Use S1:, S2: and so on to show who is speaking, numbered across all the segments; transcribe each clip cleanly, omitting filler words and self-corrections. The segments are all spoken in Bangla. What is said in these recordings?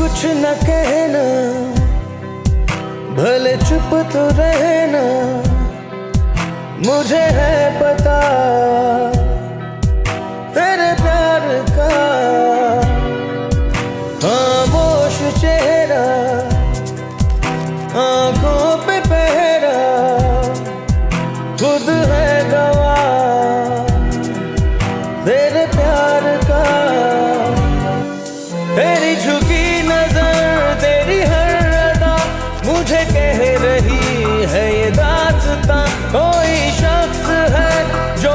S1: कुछ न कहना, भले चुप तो रहना, मुझे है पता तेरे प्यार का। खामोश चेहरा, आंखों पे पहरा, खुद है गवाह तेरे प्यार का। तेरी झुकी नजर, तेरी हर अदा मुझे कह रही है ये दास्तां। कोई शख्स है जो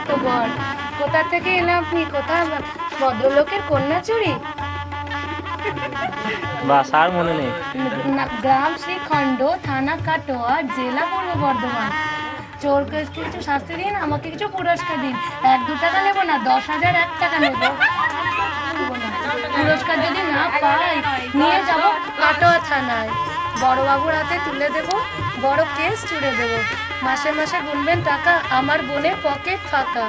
S2: তো বর, কোথা থেকে এলাম আপনি? কোথা ভদ্রলোকের কন্যা চুরি?
S3: বাস আর মনে নেই।
S2: গ্রাম শ্রীখণ্ড, থানা কাটোয়া, জেলা পূর্ব বর্ধমান। চোরকে কিছু শাস্তি দিন, আমাকে কিছু পুরস্কার দিন। 1-2 টাকা নেবো না, 10,000 1 টাকা নেবো। পুরস্কার যদি না পাই নিয়ে যাব কাটোয়া থানায়, বড়বাবুর হাতে তুলে দেব, বড় কেস ছুড়ে দেব। মাসে মাসে গুনবেন টাকা, আমার বোনের পকেট ফাঁকা।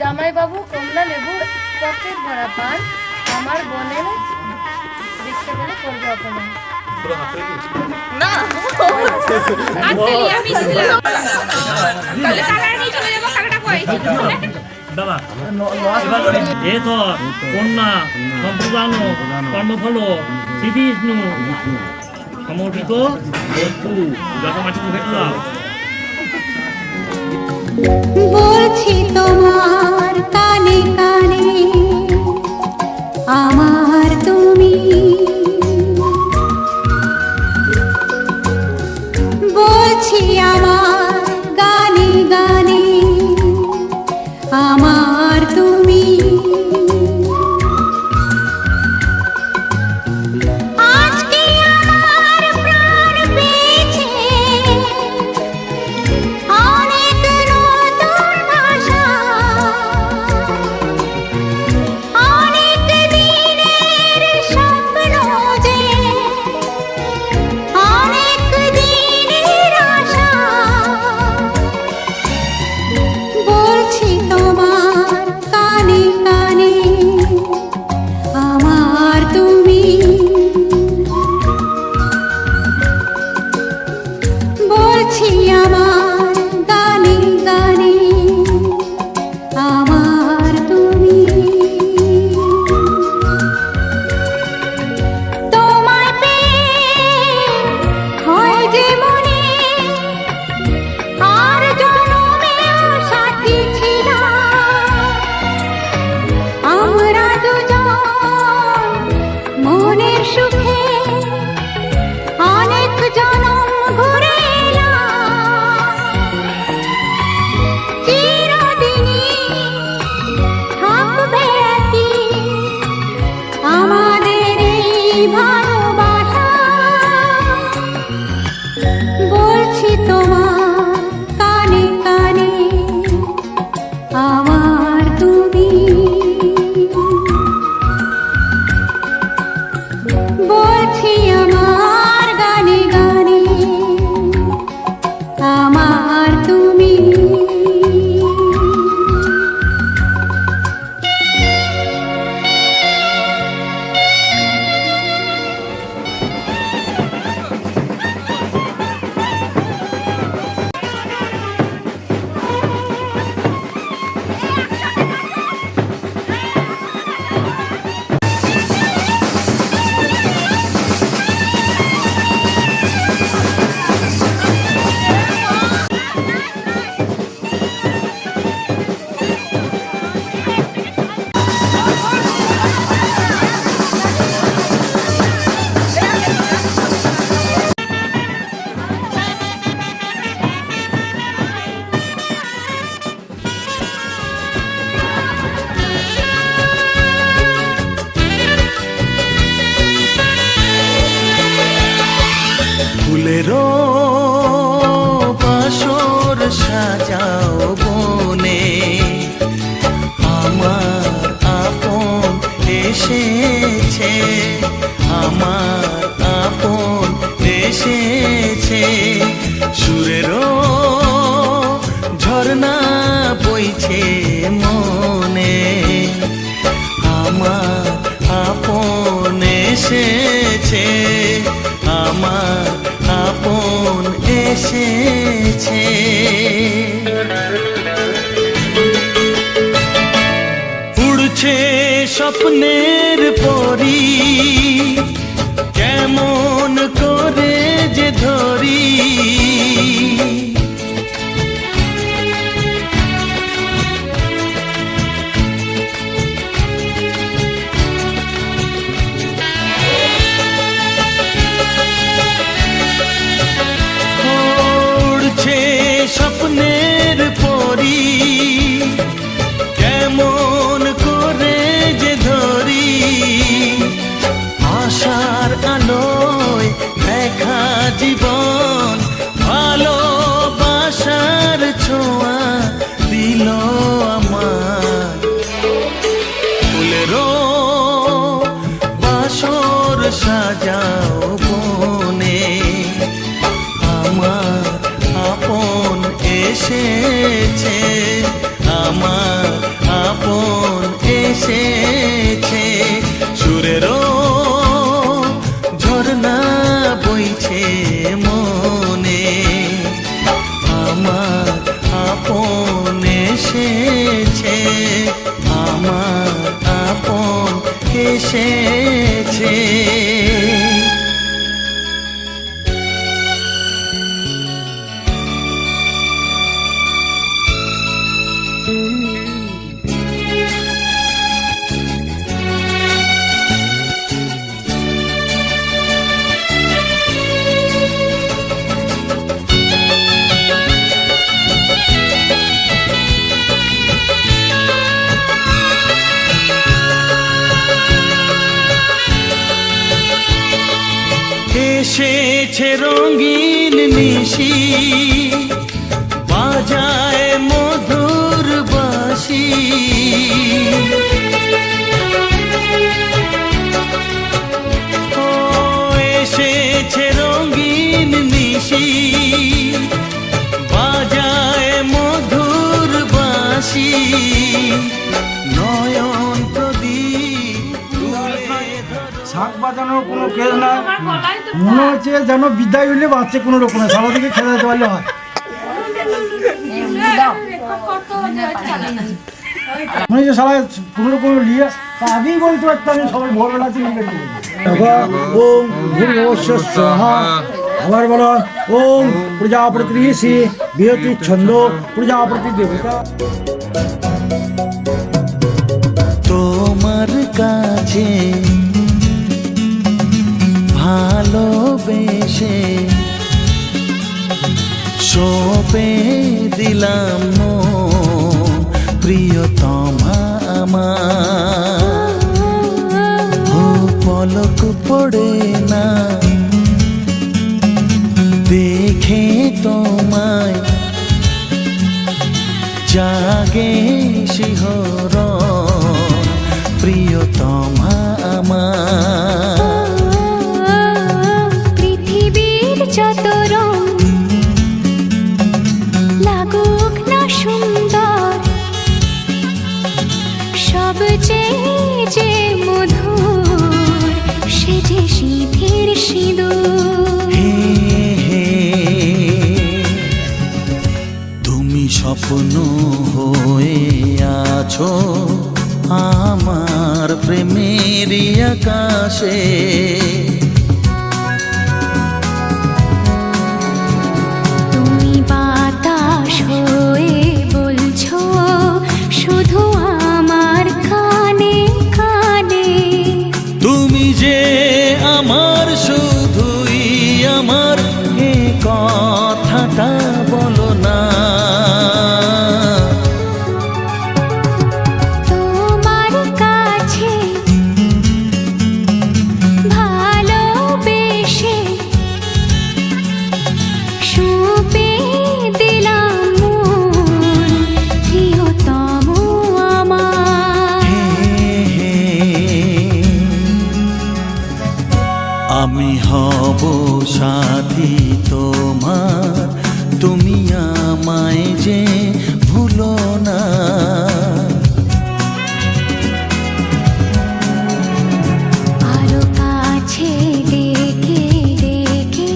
S2: জামাইবাবু কমলা লেবুর পকেট ভরা পান, আমার বোনের দেখতে গেলে করবে অপমান।
S4: দাদা এ তো কন্যা সম্প্রদান কর্মফল শ্রী বিষ্ণু সমর্পিত বস্তু যত মাটি ভেটে দাও।
S5: বলছি তোমার কানে কানে আমার তুমি, বলছি আমার গানে গানে আমার তুমি। আজকে আমার প্রাণ পেয়েছে অনেক নতুন ভাষা, অনেক দিনের স্বপ্ন যে অনেক দিনের আশা। বলছি তোমার কানে কানে আমার তুমি, বলছি আমার গানে গানে আমার তুমি। তোমায় পেয়ে হয় যে মনে আর জনমেও সাথী ছিলাম, আমরা দুজন মনের সুখে অনেক জনম ঘুরে এলাম। চিরদিনই থাকবে কি আমাদের এই ভালোবাসা। বলছি তোমার কানে কানে আমার তুমি, বলছি আমার গানে গানে আমার তুমি।
S1: ফুলেরও বাসর সাজাও বনে, আমার আপন এসেছে, আমার আপন এসেছে। সুরেরও ঝর্ণা বইছে মনে, আমার আপন এসেছে, আমার আপন এসেছে। উড়ছে স্বপ্নের পরি, কেমন করে যে ধরি, স্বপ্নের পরি লেখা জীবন ভালোবাসার ছোঁয়া দিল আমার ফুলেরও বাসর সাজাও বনে আমার আপন এসেছে আমার আপন এসেছে সুরেরও ঝর্ণা বইছে মনে আমার আপন এসেছে আমার আপন এসেছে এসেছে রঙিন নিশি বাজায় মধুর বাঁশি ও এসেছে রঙিন নিশি বাজায় মধুর বাঁশি নয়ন প্রদীপ
S3: শাক বাজানোর কোনো কেস নাই মনে হচ্ছে যেন বিদায় হইলে বাচ্চা কোনো রকমের সারা দিকে খেতে যেতে পারলে হয় মানে যে সারা কোনো রকম নিয়ে আগেই বলতে পারতাম আমি সবাই ভোরবেলা লিখে ওম ভূর্ভুবস্য স্বাহা আবার বলো ওম প্রজাপতি ঋষি বৃহতি ছন্দ প্রজাপতি দেবতা
S1: তোমার কাছে ভালোবেসে সপে দিলাম মন প্রিয়তমা আমার ও পলক পড়ে না দেখে তোমায় জাগে শিহরণ প্রিয়তমা আমার
S5: পৃথিবীর যত রং লাগুক না সুন্দর সবচেয়ে যে মধুর সে যে সিঁথির সিঁদুর
S1: হে হে তুমি স্বপ্ন হয়ে আছো আমার প্রেমের আকাশে
S5: তুমি বাতাস হয়ে বলছো শুধু আমার কানে কানে
S1: তুমি যে আমার শুধুই আমার এ কথাটা বলো না
S5: তোমার কাছে ভালোবেসে সঁপে দিলাম মন প্রিয়তম আমার
S1: হে হে আমি হব সাথী তোমার তুমি আমায় যে ভুলো না
S5: আরো কাছে ডেকে ডেকে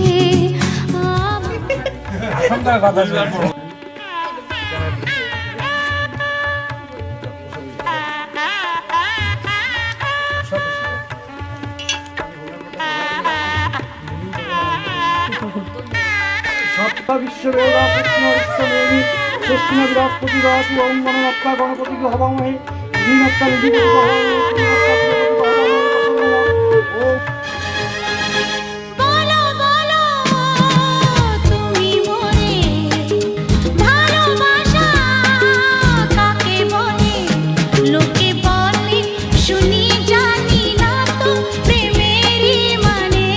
S3: সপ্তা বিশ্ববেদা কৃষ্ণ কৃষ্ণ বৃহস্পতি রাতু ওম গণনাত্মা গণপতি হবামহে দীনত্তা নিধি
S5: বলো বলো তুমি মোরে ভালোবাসা কাকে বলে লোকে বলে শুনি জানি না তো প্রেমেরই মানে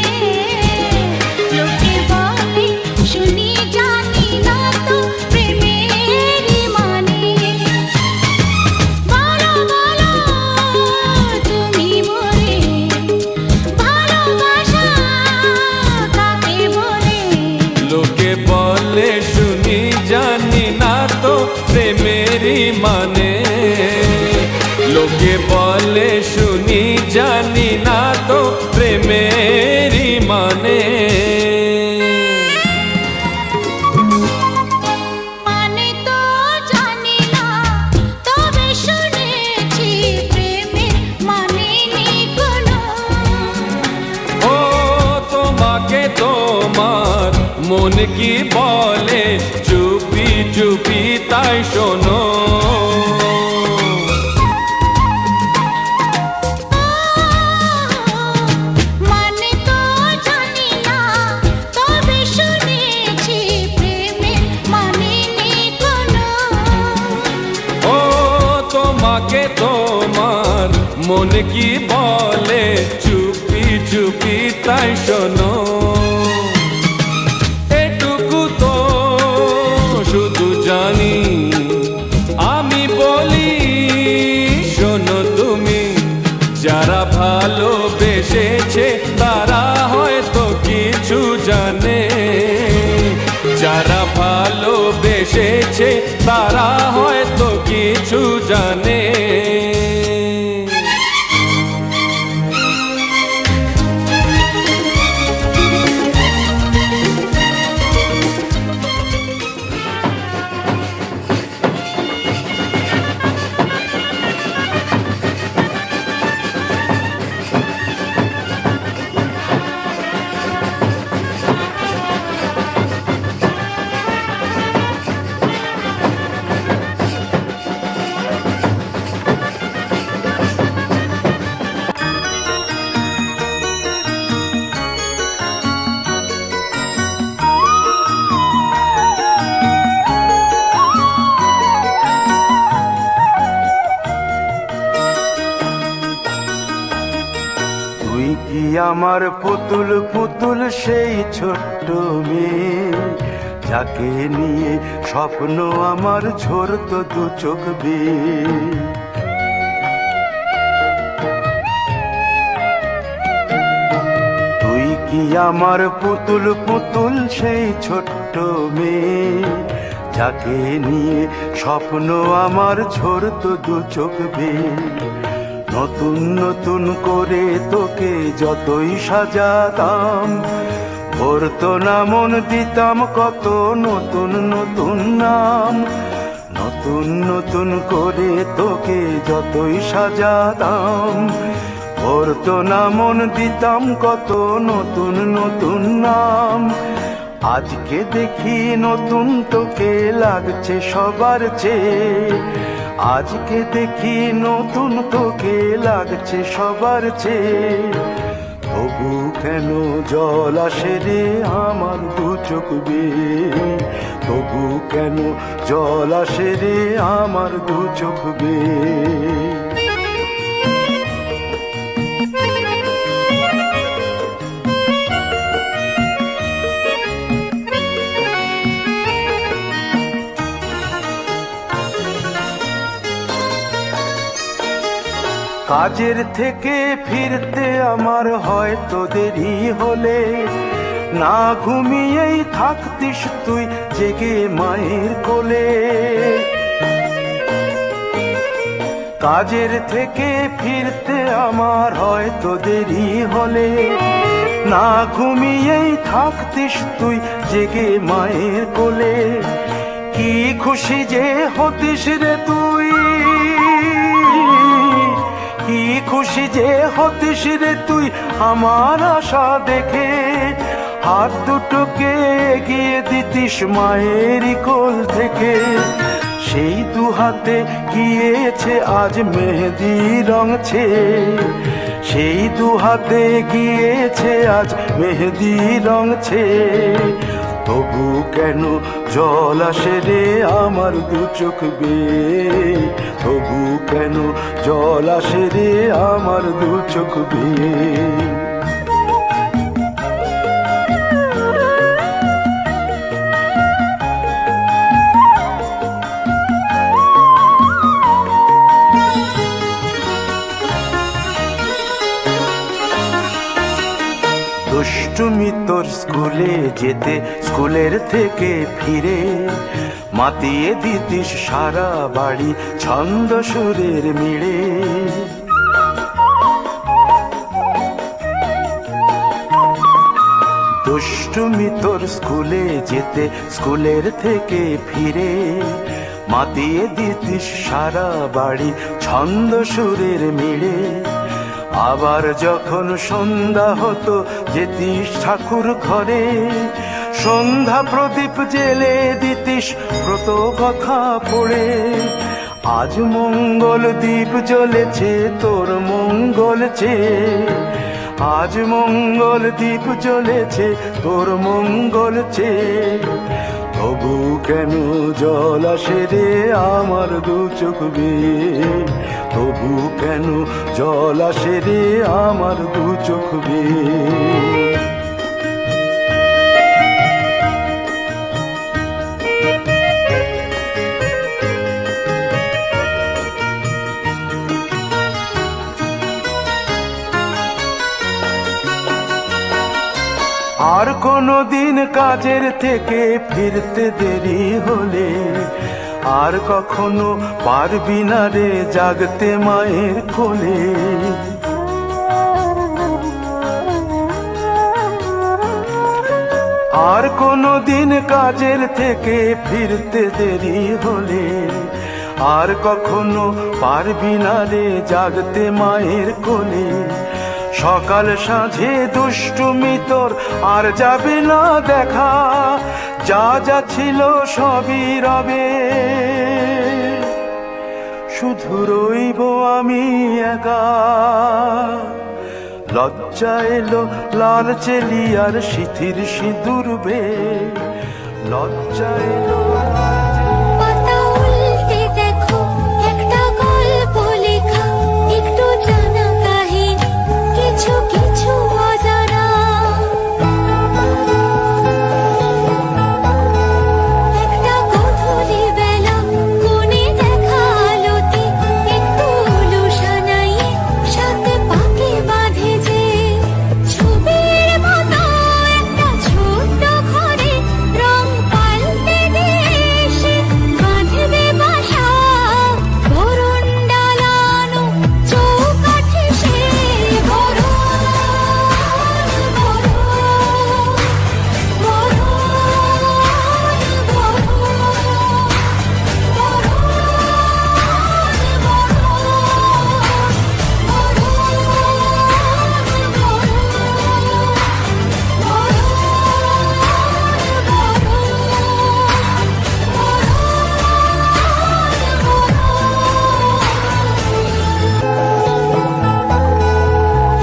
S1: লোকে বলে শুনি জানি না তো প্রেমেরই মানে।
S5: মানে তো জানি না, তবে শুনেছি প্রেমের মানে নেই কোনো।
S1: ও তোমাকে তোমার মন কি বলে চুপি চুপি তাই শোনো।
S5: মানে তো জানি না, তবে শুনেছি প্রেমের মানে নেই কোনো।
S1: ও তোমাকে তোমার মন কি বলে চুপি চুপি তাই শোনো। এটুকু তো শুধু জানি আমি বলি শোনো তুমি, যারা ভালোবেসেছে তারা হয়তো কিছু জানে। যারা ভালোবেসেছে তারা হয়তো কিছু জানে।
S6: তুই কি আমার পুতুল পুতুল সেই ছোট্ট মেয়ে, যাকে নিয়ে স্বপ্ন আমার ঝরতো দু চোখ বেয়ে। তুই কি আমার পুতুল পুতুল সেই ছোট্ট মেয়ে, যাকে নিয়ে স্বপ্ন আমার ঝরতো দু চোখ বেয়ে। নতুন নতুন করে তোকে যতই সাজাতাম, ভরতো না মন দিতাম কত নতুন নতুন নাম। নতুন নতুন করে তোকে যতই সাজাতাম, ভরতো না মন দিতাম কত নতুন নতুন নাম। আজকে দেখি নতুন তোকে লাগছে সবার চেয়ে, আজকে দেখি নতুন তোকে লাগছে সবার চেয়ে। তবু কেন জল আসে রে আমার দু চোখ বেয়ে, তবু কেন জল আসে রে আমার দু চোখ বেয়ে। কাজের থেকে ফিরতে আমার হয়তো দেরি হলে, না ঘুমিয়েই থাকতিস তুই জেগে মায়ের কোলে। কাজের থেকে ফিরতে আমার হয়তো দেরি হলে, না ঘুমিয়েই থাকতিস তুই জেগে মায়ের কোলে। কি খুশি যে হতিস রে তুই, কি খুশি যে হতিস রে তুই আমার আশা দেখে। হাত দুটোকে এগিয়ে দিতিস মায়েরই কোল থেকে, সেই দু হাতে গিয়েছে আজ মেহেদি রং ছেয়ে। সেই দু হাতে গিয়েছে আজ মেহেদি রং ছেয়ে। তবু কেন জল আসে রে আমার দু চোখ বেয়ে, তবু কেন জল আসে রে আমার দু চোখ বেয়ে। দুষ্টুমি তোর স্কুলে যেতে স্কুলের থেকে ফিরে মাতিয়ে দিতিস সারা বাড়ি ছন্দ সুরের মিড়ে। দুষ্টুমি তোর স্কুলে যেতে স্কুলের থেকে ফিরে মাতিয়ে দিতিস সারা বাড়ি ছন্দ সুরের মিড়ে। আবার যখন সন্ধ্যা হতো যেতিস ঠাকুর ঘরে সন্ধ্যা প্রদীপ জেলে দিতিস ব্রত কথা পড়ে। আজ মঙ্গল দ্বীপ জ্বলেছে তোর মঙ্গল চেয়ে, আজ মঙ্গল দ্বীপ জ্বলেছে তোর মঙ্গল চেয়ে। তবু কেন জল আসে রে আমার দু চোখ বেয়ে, তবু কেন জল আসে রে আমার দু চোখ বেয়ে। আর কোনো দিন কাজের থেকে ফিরতে দেরি হলে আর কখনো পারবি না রে জাগতে মায়ের কোলে। আর কোনো দিন কাজের থেকে ফিরতে দেরি হলে আর কখনো পারবি না রে জাগতে মায়ের কোলে। সকাল সাঁঝে দুষ্টুমি তোর আর যাবে না দেখা, যা যা ছিল সবই রবে, শুধু রইব আমি একা। লজ্জা এলো লাল চেলিয়ার সিথির সিঁদুর বে, লজ্জা এলো
S5: পাতা উল্টে দেখো একটা গল্প লেখা, একটু জানা কাহিনী কিছু কিছু অজানা। একটা গধূলি বেলা কোণে দেখা আলোতে একটু উলু সানাইয়ে সাথে পাকে বাঁধে যে ছবির মতো একটা ছোট্ট ঘরে রং পাল্টে দিয়ে এসে বাঁধবে বাসা। বরণ ডালানো চৌকাঠে সে বরণ বরণ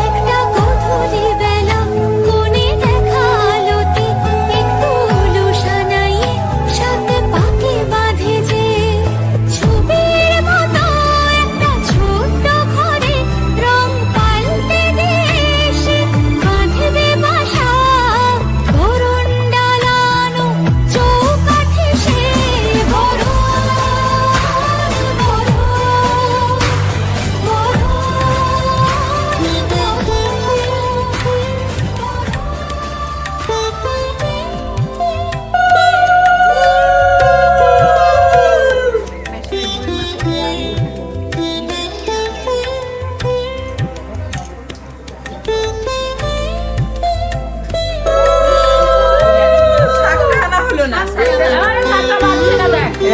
S5: একটা গধূলি বেলা কোণে দেখা আলোতে একটু উলু সানাইয়ে সাথে পাকে বাঁধে যে ছবির মতো একটা ছোট্ট ঘরে রং পাল্টে দিয়ে এসে বাঁধবে বাসা। বরণ ডালানো চৌকাঠে সে বরণ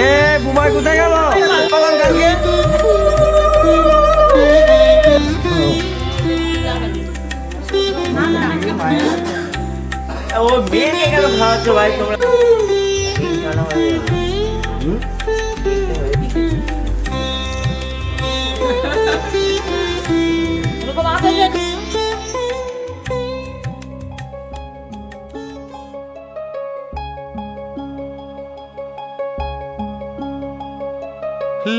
S1: এ বুমাই কোথায় গেল? পালাম কালকে। ও মেয়েকে কেন খাওয়াচ্ছ ভাই তোমরা?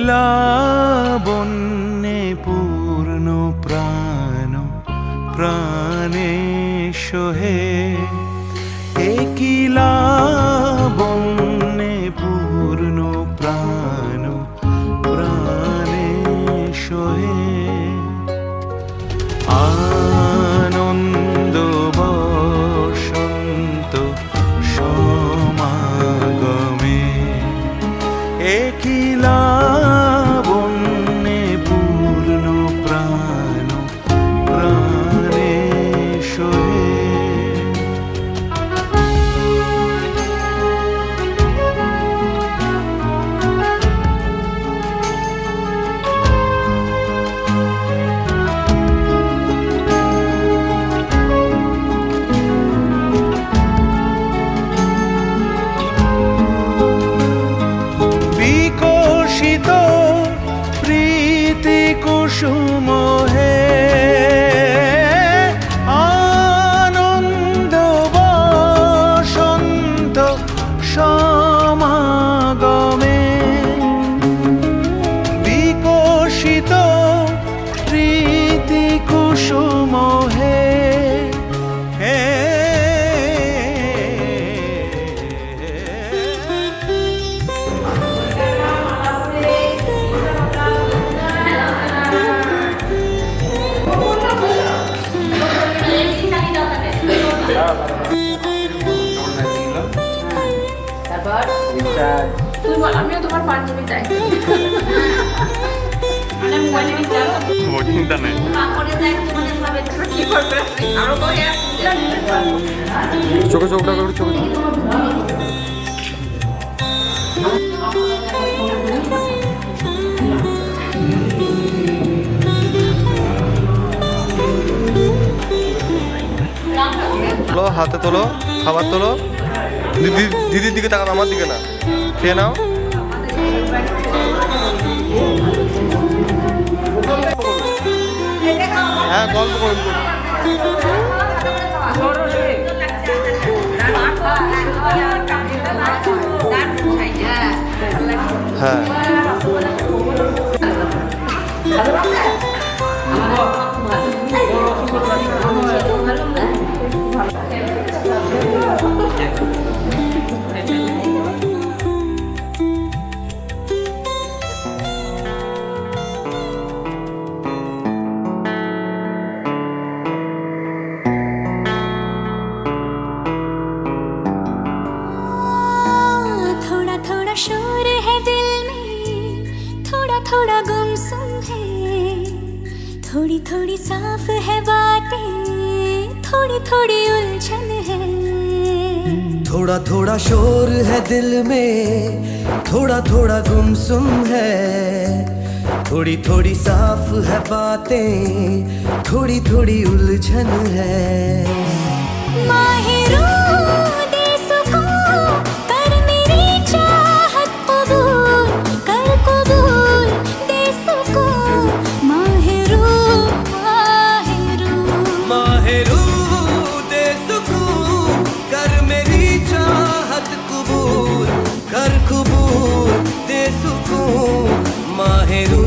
S6: লাবণ্যে পূর্ণ প্রাণ প্রাণে সোহে, একই লাবণ্যে পূর্ণ প্রাণ প্রাণে সোহে। আনন্দ বসন্ত কুসুম হে আনন্দ বসন্ত সমাগমে বিকশিত প্রীতি কুসুম হে
S2: তুই বল, আমিও তোমার পাঞ্জাবি চাই।
S7: চিন্তা নেই চোখে চোখটা করে চোখে তোলো, হাতে তোলো, খাবার তোলো। দিদির দিকে তাকান, আমার দিকে না। খেয়ে নাও। হ্যাঁ, গল্প করুন। হ্যাঁ,
S5: थोड़ा थोड़ा शोर है दिल में, थोड़ा थोड़ा गुमसुम है, थोड़ी थोड़ी साफ है बातें, थोड़ी थोड़ी उलझन है।
S1: थोड़ा थोड़ा शोर है दिल में, थोड़ा थोड़ा गुमसुम है, थोड़ी थोड़ी साफ है बातें, थोड़ी थोड़ी उलझन है।
S5: माहिरों दे सुकून, कर मेरी चाहत कबूल, कर कबूल दे सुकून। माहिरों माहिरों
S1: माहिरू दे सुकून, कर मेरी चाहत कबूल, कर कबूल दे सुकून। माहिरू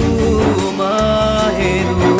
S1: माहिरू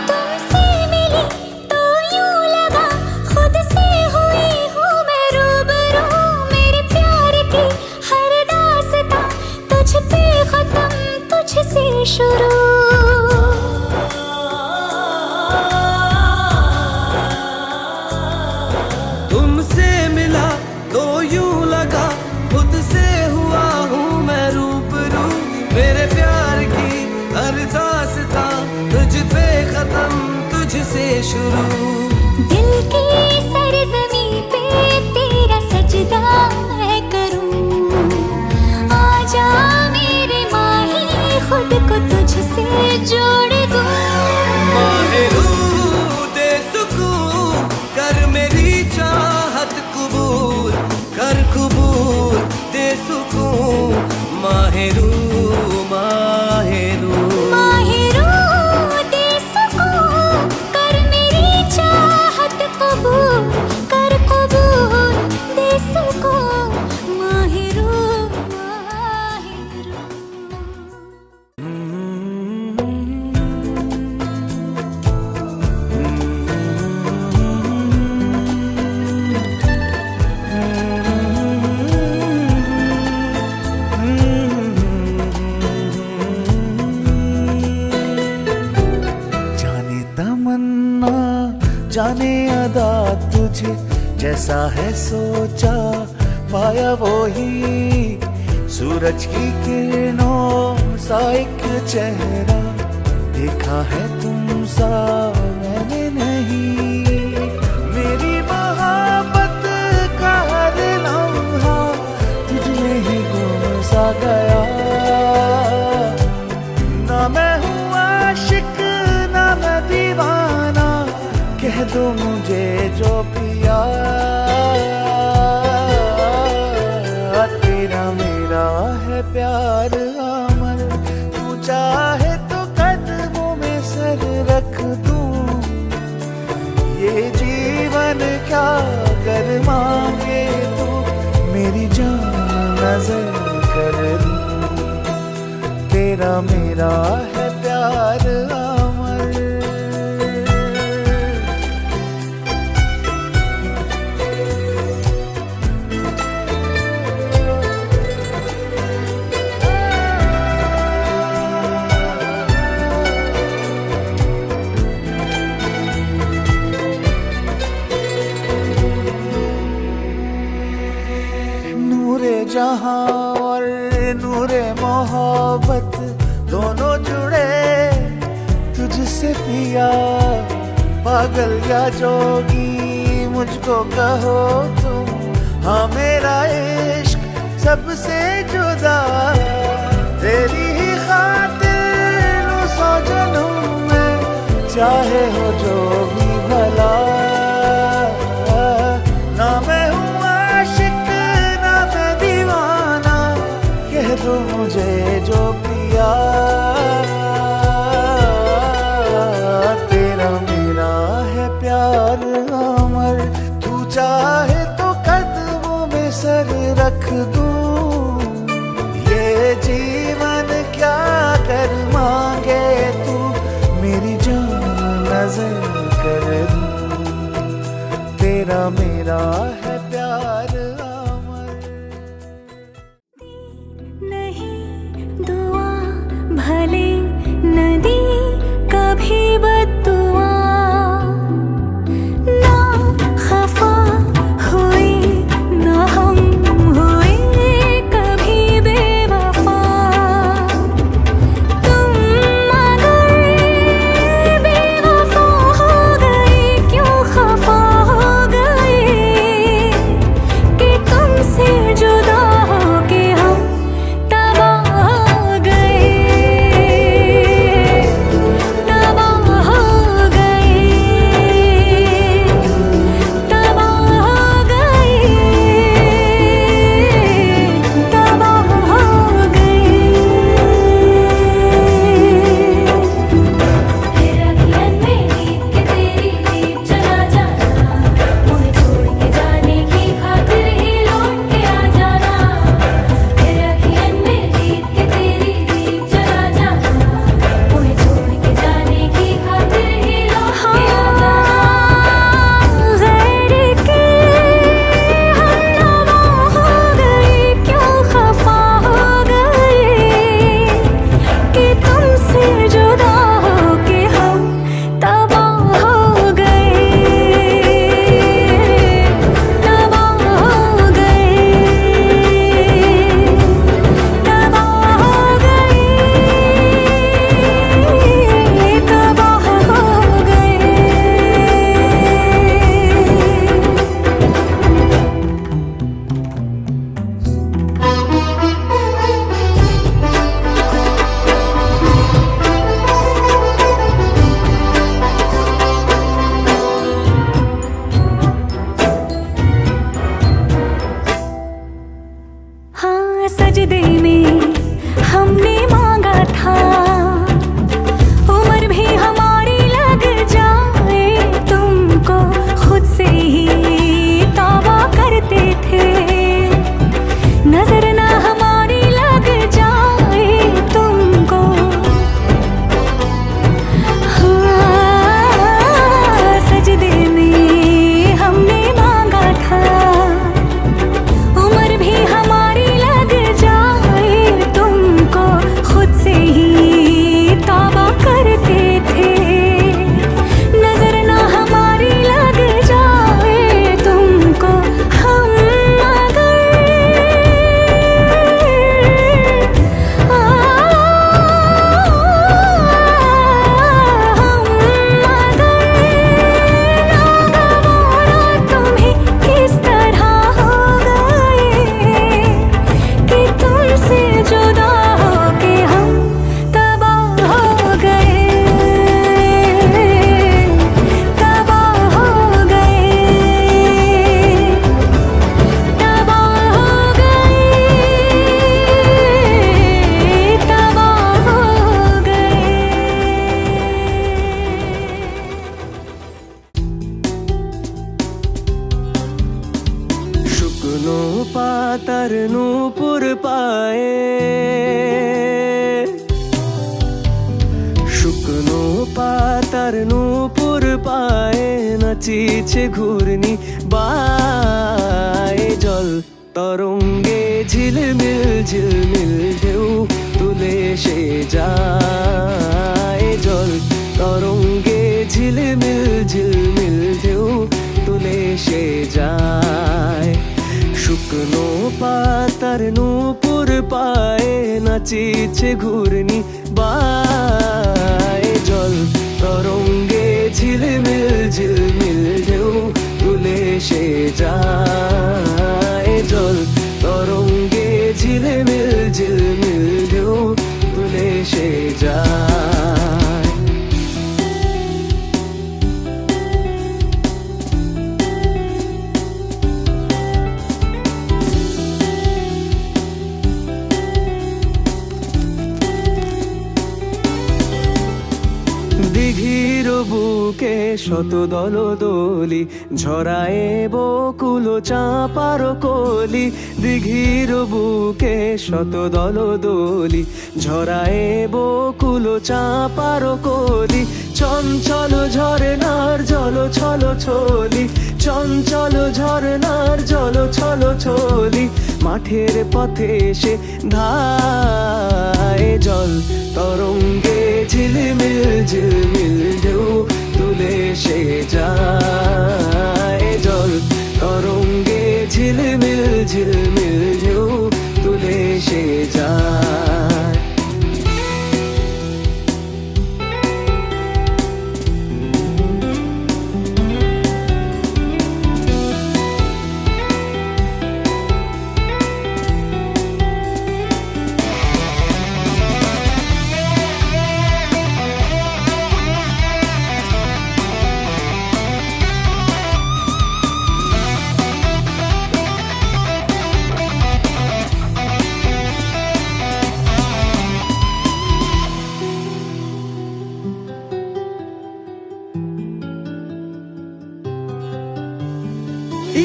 S5: तुमसे मिली तो यूं लगा खुद से हुई हूँ मैं रूबरू। मेरे प्यार की हर दास्तां तुझ पे खत्म, तुझसे शुरू।
S1: तुमसे मिला तो यूं लगा खुद से हुआ हूँ मैं रूबरू। मेरे प्यार की हर दास्तां तुझ पे खत्म, तुझसे शुरू।
S5: दिल की सरजमी पे तेरा सजदा मैं करूं। आजा मेरे माही, खुद को तुझसे जोड़ दूं।
S1: माहिरू दे सुकून, कर मेरी चाहत कबूल, कर कबूल दे सुकून। माहिरू माहिरू
S5: माहिरों दे सुकून, कर मेरी चाहत कबूल, कर कबूल दे सुकून। माहिरों माहिरों
S6: जाने तमन्ना जाने अदा तुझे, जैसा है सोचा पाया वो ही। सूरज की किरणों सा एक चेहरा देखा है तुम सा मैंने नहीं। मेरी बात जो पिया, तेरा मेरा है प्यार अमर। तू चाहे तो कदमों में सर रख दूं, ये जीवन क्या कर मांगे तू, मेरी जान नजर कर दूं। तेरा मेरा है प्यार अमर। नूरे जहां और नूरे मोहब्बत दोनों जुड़े तुझसे पिया। पागल या जोगी मुझको कहो तुम, हाँ मेरा इश्क सबसे जुदा। तेरी ही खातिर सौ जन्म में, चाहे हो जो भी भला। ना मैं हूँ आशिक ना मैं दीवाना, कह दो मुझे जो पिया। तेरा मेरा है प्यार अमर। तू चाहे तो कदमों में सर रख दूं, ये जीवन क्या कर मांगे तू, मेरी जान
S1: পাতার নূপুর পায়ে নাচিছে ঘূর্ণি বায় জল তরঙ্গে ঝিলমিল ঝিলমিল ঢেউ তুলে সে যায় জল তরঙ্গে ঝিলমিল ঝিলমিল ঢেউ তুলে সে যায় শুকনো পাতার নূপুর পায়ে নাচিছে ঘূর্ণি বায় জল তরঙ্গে ঝিলমিল ঝিলমিল ঢেউ তুলে সে যায় জল তরঙ্গে ঝিলমিল ঝিলমিল ঢেউ তুলে সে যায় দিঘির বুকে শত দল দোলি ঝরায়ে বকুল চাপার কলি দিঘির বুকে শত দল দোলি ঝরায়ে বকুল চাপার কলি চঞ্চল ঝরনার জল ছল ছলি চঞ্চল ঝরনার জল ছল ছলি মাঠের পথে সে ধায় জল তরঙ্গে ঝিলমিল ঝিলমিল ঢেউ তুলে সে যায় জল তরঙ্গে ঝিলমিল ঝিলমিল ঢেউ তুলে সে যায়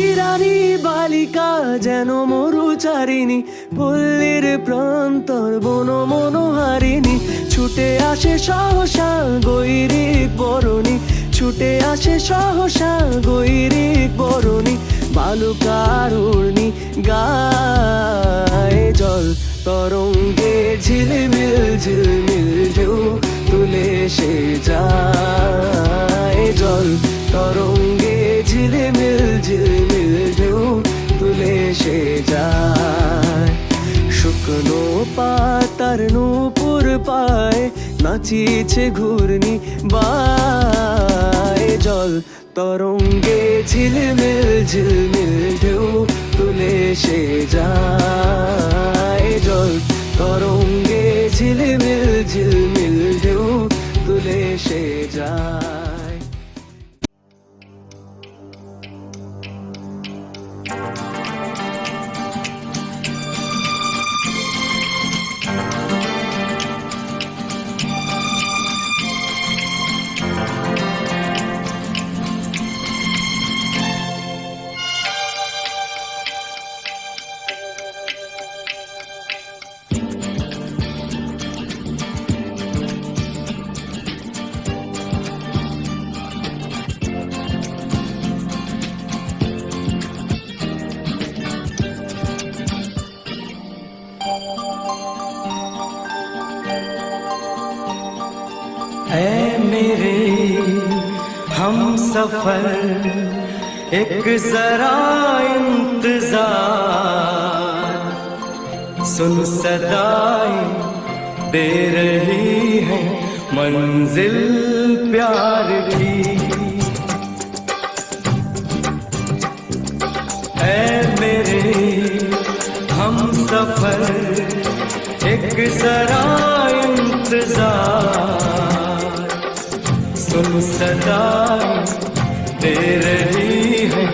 S1: ইরানি বালিকা যেন মরুচারিণী পল্লীর প্রান্তর বন মনোহারিণী ছুটে আসে সহসা গৈরিক বরণী ছুটে আসে সহসা গৈরিক বরণী বালুকার উর্ণি গায়ে জল তরঙ্গে ঝিলমিল ঝিলমিল ঢেউ তুলে সে যায় জল তরঙ্গে ঝিলমিল ঝিলমিল ঢেউ তুলে সে যায় শুকনো পাতার নূপুর পায়ে নাচিছে ঘূর্ণি বায় জল তরঙ্গে ঝিলমিল ঝিলমিল ঢেউ তুলে সে যায় জল তরঙ্গে ঝিলমিল ঝিলমিল ঢেউ তুলে সে যায়
S8: ऐ मेरे हम सफर एक जरा इंतजार सुन सदाएं दे रही है मंजिल प्यार की ऐ मेरे हम सफर एक जरा इंतजार सुन सदाएं दे रही है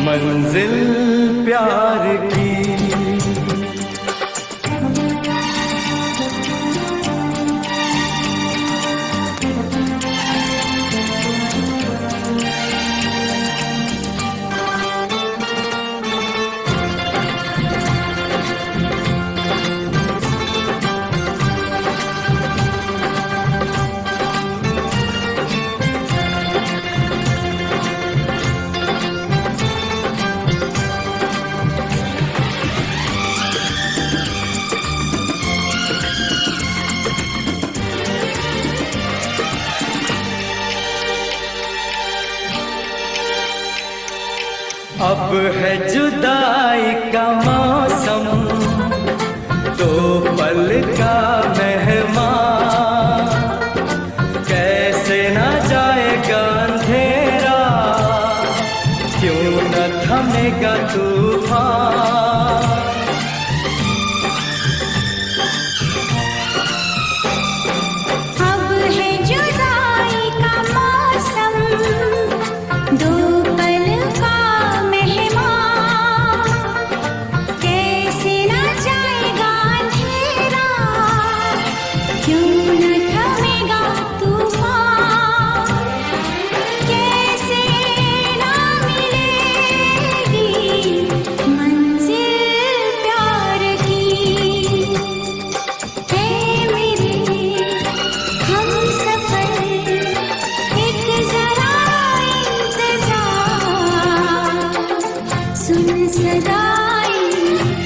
S8: मंजिल प्यार की अब है जुदाई का मौसम, दो पल का मेहमान, कैसे ना जाएगा अंधेरा, क्यों न थमेगा तूफान।
S5: अब है जुदाई का मौसम, दो पल का मेहमान, कैसे ना जाएगा अंधेरा, क्यों न थमेगा तूफान, कैसे ना मिलेगी मंजिल प्यार की। है मेरे हम सफर एक जरा इंतजार, सुन सदाएं